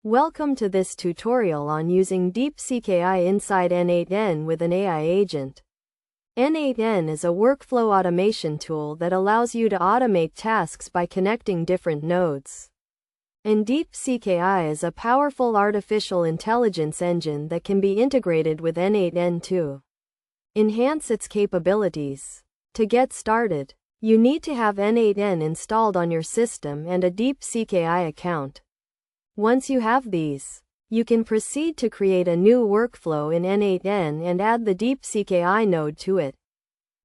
Welcome to this tutorial on using DeepSeek AI inside N8N with an AI agent. N8N is a workflow automation tool that allows you to automate tasks by connecting different nodes. And DeepSeek AI is a powerful artificial intelligence engine that can be integrated with N8N to enhance its capabilities. To get started, you need to have N8N installed on your system and a DeepSeek AI account. Once you have these, you can proceed to create a new workflow in N8N and add the DeepSeek AI node to it.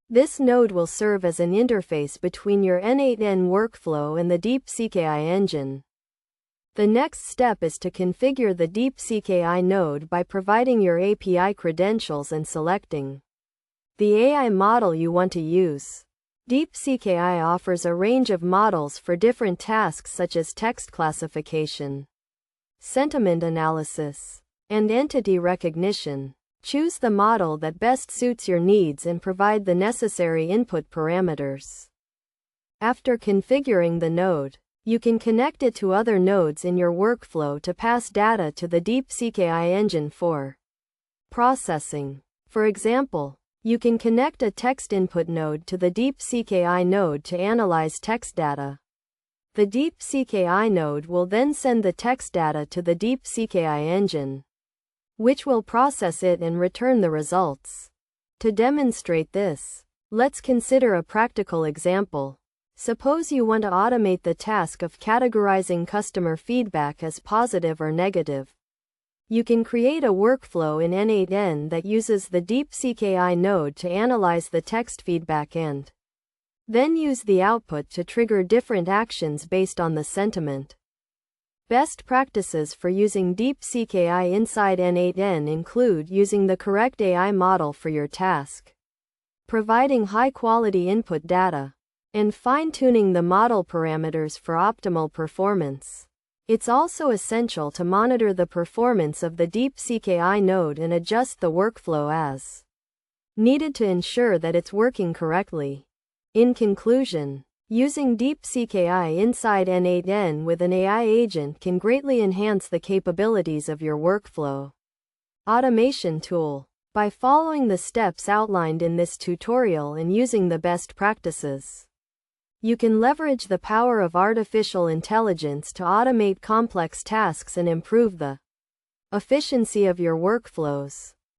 This node will serve as an interface between your N8N workflow and the DeepSeek AI engine. The next step is to configure the DeepSeek AI node by providing your API credentials and selecting the AI model you want to use. DeepSeek AI offers a range of models for different tasks such as text classification, sentiment analysis, and entity recognition. Choose the model that best suits your needs and provide the necessary input parameters. After configuring the node, you can connect it to other nodes in your workflow to pass data to the DeepSeek AI engine for processing. For example, you can connect a text input node to the DeepSeek AI node to analyze text data. The DeepSeek AI node will then send the text data to the DeepSeek AI engine, which will process it and return the results. To demonstrate this, let's consider a practical example. Suppose you want to automate the task of categorizing customer feedback as positive or negative. You can create a workflow in N8N that uses the DeepSeek AI node to analyze the text feedback and then use the output to trigger different actions based on the sentiment. Best practices for using DeepSeek AI inside N8N include using the correct AI model for your task, providing high-quality input data, and fine-tuning the model parameters for optimal performance. It's also essential to monitor the performance of the DeepSeek AI node and adjust the workflow as needed to ensure that it's working correctly. In conclusion, using DeepSeek AI inside N8N with an AI agent can greatly enhance the capabilities of your workflow automation tool. By following the steps outlined in this tutorial and using the best practices, you can leverage the power of artificial intelligence to automate complex tasks and improve the efficiency of your workflows.